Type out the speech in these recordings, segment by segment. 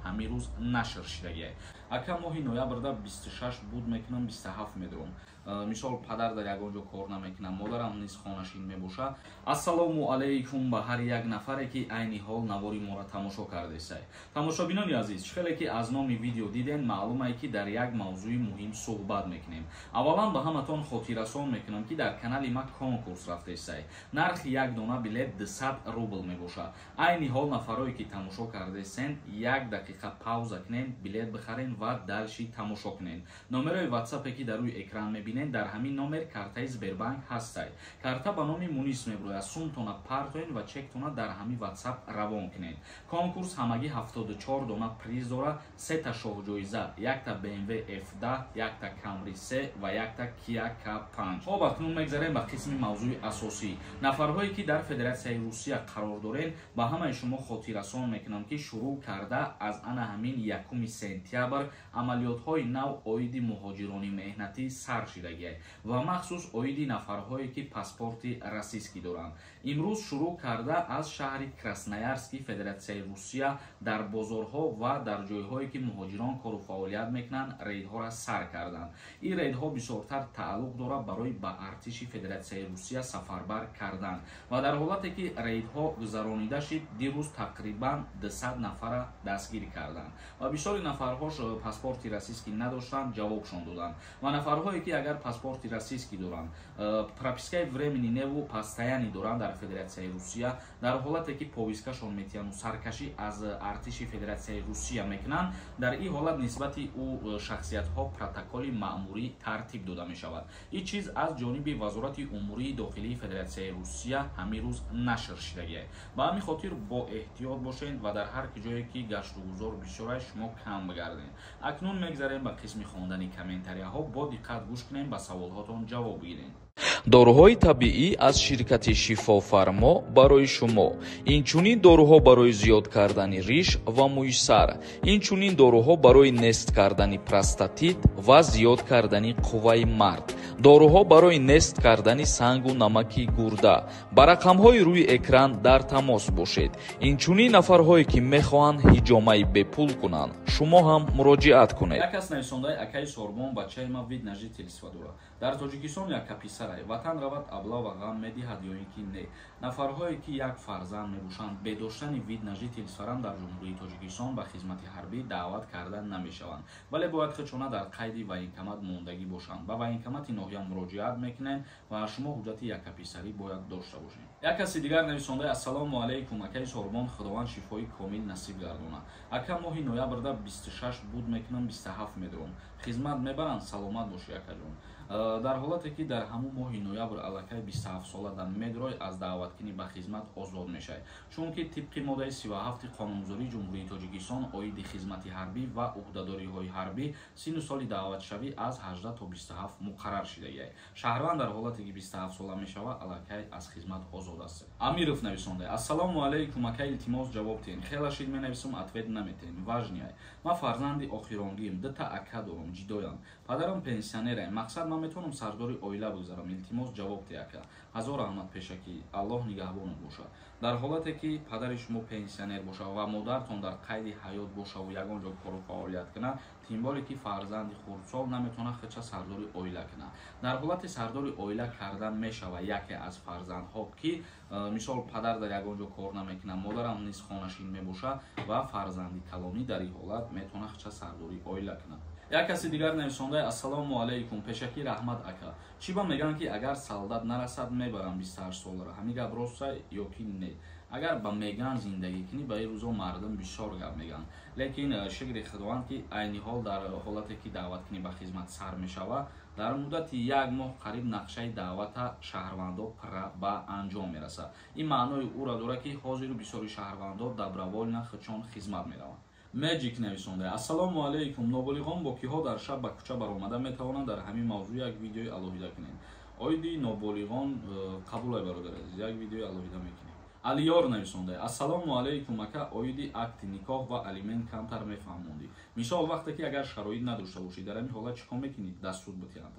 ҳамин рӯз нашр шидагие. Ака моҳи ноябрда 26 буд мекунам 27 медорам. Мисол падар дар ягон ҷо кор намекунам, модарам низ хонашин мебошад. Ассалому алайкум ба ҳар як нафаре ки айни ҳол навори моро тамошо кардесай. Тамошобинони азиз, чихеле ки аз номи видео диден, маълумае ки дар як мавзӯи муҳим суҳбат мекунем. Аввалан ба ҳаматон хотиррасон мекунам ки дар канали ма конкурс рафтесай. Нархи як дона билет 200 рубл мебошад. Айни ҳол нафарое ки тамошо кардесен, 1 дақиқа пауза кунен, билет бихарен ва дальши тамошо кунен. Номерои WhatsApp ки дар рӯи экран мебинед, дар ҳамин номер картаи Сбербанк ҳастай. Карта ба номи Мунис меброяд. Сумтона партоен ва чектона дар ҳамин WhatsApp равон кунед. Конкурс ҳамагӣ 74 дона приз дорад, 3 та шоҳҷоиза, 1 та BMW F10, 1 та Camry 3 ва 1 та Kia K5. Хоб акнун мегзарем ба қисми мавзӯи асосӣ. Нафарҳое ки дар Федератсияи Русия қарор дорен, ба ҳамаи шумо хотиррасон мекунам ки шурӯъ карда аз ана ҳамин 1 сентябр амалиётҳои нав оиди муҳоҷирони меҳнатӣ сар шидагие ва махсус оиди нафарҳое ки паспорти расистӣ доранд. Имрӯз шурӯъ карда аз шаҳри Красноярски Федератсияи Русия дар бозорҳо ва дар ҷойҳое ки муҳоҷирон кору фаъолият мекунанд рейдҳоро сар карданд. Ин рейдҳо бисёртар тааллуқ дорад барои ба артиши Федератсияи Русия сафарбар кардан ва дар ҳолате ки рейдҳо гузаронида шид, дирӯз тақрибан 200 нафара дастгир карданд ва бисёри нафарҳош паспорти расистӣ надоштанд, ҷавобшон доданд ва нафарҳое ки агар паспорти расистӣ доранд, пропискаи времени неву постоянӣ доранд дар Федератсияи Русия, дар ҳолате ки повискашон метиҳанд саркашӣ аз артиши Федератсияи Русия мекунанд, дар ин ҳолат нисбати ӯ шахсиятҳо протоколи маъмурӣ тартиб дода мешавад. Ин чиз аз ҷониби Вазорати умурии дохилии Федератсияи Русия ҳамин рӯз нашр шидагие. Ба ҳамин хотир бо эҳтиёт бошед ва дар ҳар ҷое ки гашту гузор бисёрай шумо кам бигардед. Акнун мегзарем ба қисми хондани комментарияҳо. Бо диққат гӯш кунем, ба саволҳотон ҷавоб гирем. дороҳои табиӣ аз ширкати шифофармо барои шумо. Инчунин дороҳо барои зиёд кардани риш ва мӯйсар. Инчунин дороҳо барои нест кардани простатит ва зиёд кардани қувваи мард. дороҳо барои нест кардани сангу намаки гурда. ба рақамҳои рӯи экран дар тамос бошед. Инчунин нафарҳое ки мехоҳанд ҳиҷомаи бепул кунанд, шумо ҳам муроҷиат кунед. Як кас нависондаи акаи Сорбон бачаи ма вид нажи Тилисвадора. Дар Тоҷикистон як каписарай. Ватан равад абла ва ғам медиҳад ё ин ки не. Нафарҳое ки як фарзанд мебошанд, бе доштани вид нажи Тилисварам дар Ҷумҳурии Тоҷикистон ба хизмати ҳарбӣ даъват карда намешаванд, вале бояд хичона дар қайди военкомат мондагӣ бошанд. Ба военкомати ноҳия муроҷиат мекунед ва шумо ҳуҷҷати яккаписарӣ бояд дошта бошед. Як каси дигар нависондаи ассалому алайкум, акаи Сорбон худованд шифои комил насиб гардонад. Ака моҳи ноябрда 26 буд мекунам 27 медорам. Хизмат мебаранд, саломат боши акаҷон. Дар ҳолате ки дар ҳамун моҳи ноябр аллакай 27 солада медрой аз даъваткунӣ ба хизмат озод мешавад, чунки тибқи моддаи 37 қонунгузории Ҷумҳурии Тоҷикистон оиди хизмати ҳарбӣ ва уҳдадориҳои ҳарбӣ сину соли даъватшавӣ аз 18 то 27 муқаррар шидагиаст. Шаҳрванд дар ҳолате ки 27 сола мешавад, аллакай аз хизмат озод аст. Амиров нависондаи ассалому алайкум, акай илтимос ҷавоб тиҳен. Хела шид менависам, ответ наметиҳен. Важнияй. Ман фарзанди охиронгиам, 2 та ака дорам, ҷидоям. Падарам пенсионерай. Мақсад ман метавонам сардори оила бигзарам. Илтимос ҷавоб диҳ ака. Ҳазор раҳмат пешакӣ. Аллоҳ нигаҳбонат бошад. Дар ҳолате ки падари шумо пенсионер бошад ва модаратон дар қайди ҳаёт бошад ва ягон ҷо кору фаъолият кунад, тимболе ки фарзанди хурдсол наметавонад хача сардори оила кунад. Дар ҳолати сардори оила кардан мешавад яке аз фарзандҳо ки мисол падар дар ягон ҷо кор намекунад, модарам низ хонашин мебошад ва фарзанди калонӣ дар ин ҳолат метавонад хача сардори оила кунад. Як каси дигар нависондаи ассалому алайкум, пешакӣ раҳмат ака. Чӣ ба мегӯянд ки агар солдат нарасад мебарам 28 солара. Ҳамин гап ростай ё ки не? Агар ба меган зиндагӣ кунӣ, ба ин рӯзо мардум бисёр гап мегӯянд. Лекин шукри худованд ки айни ҳол дар ҳолате ки даъваткунӣ ба хизмат сар мешавад, дар муддати 1 моҳ қариб нақшаи даъвата шаҳрвандо ба анҷом мерасад. Ин маънои ӯро дорад ки ҳозиру бисёри шаҳрвандо доброволна хичон хизмат мераванд. Меджик нависондаи ассалому алайкум, ноболиғон бо киҳо дар шаб ба кӯча баромада метавонанд дар ҳамин мавзӯъ як видеои алоҳида кунем. Оиди ноболиғон қабулай бародар азиз, як видеои алоҳида мекунем. Алиёр нависондаи ассалому алайкум ака, оиди акти никоҳ ва алимент камтар мефаҳмондӣ. Мисол вақте ки агар шароит надошта бошӣ, дар ҳамин ҳолат чӣ кор мекунӣ? Дар суд битиҳанд.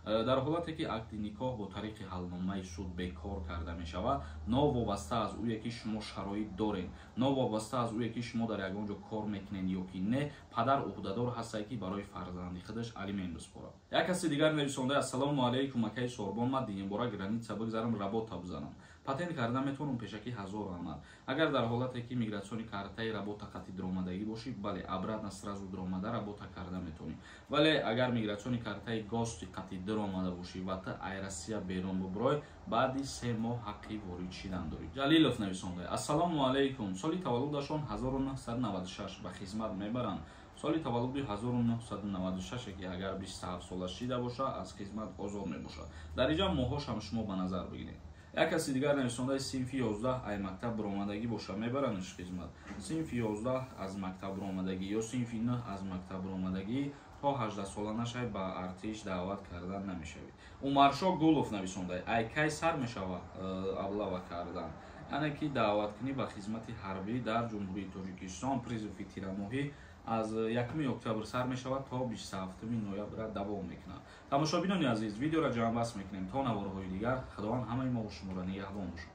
дар ҳолате ки акди никоҳ бо тариқи ҳалномаи суд бекор карда мешавад, новобаста аз ӯе ки шумо шароит доред, новобаста аз ӯе ки шумо дар ягон ҷо кор мекунед ё ки не, падар уҳдадор ҳастад ки барои фарзанди худаш алимент биспорад. Як каси дигар нависонда: ассалому алайкум акаи Сорбон, ман динебора граница бигзарам, работа бизанам. Патент карда метавонам пешакӣ 1000 рамад. Агар дар ҳолате ки мигратсиони картаи работа қати даромадагӣ боши, бале обратно сразу даромада работа карда метавонӣ. Вале агар мигратсиони картаи гости қати даромада боши ва та ай Россия берун буброй, баъди 3 моҳ ҳаққи ворид шидан дорӣ. Ҷалилов нависонда: ассалому алайкум, соли таваллудашон 1996 ба хизмат мебаранд. соли таваллуди 1996 ки агар 27 сола шида боша, аз хизмат озод мебошад. дар инҷа моҳошам шумо ба назар бигиред. Як каси дигар нависондаи синфи 11 ай мактаб баромадагӣ боша, мебаранш хизмат. Синфи 11 аз мактаб баромадагӣ ё синфи 9 аз мактаб баромадагӣ то 18 соланашай ба артиш даъват кардан намешавид. Умаршо Гулов нависонда: ай кай сар мешава аблава кардан, яъне ки даъваткунӣ ба хизмати ҳарбӣ дар ҷумҳурии Тоҷикистон призови тирамоҳӣ аз 1 октябр сар мешавад то 27 ноябр давом мекунад. Тамошобинони азиз, видеоро ҷамъбаст мекунем то наворҳои дигар. Худованд ҳамаи мо ва шуморо нигаҳбон бошад.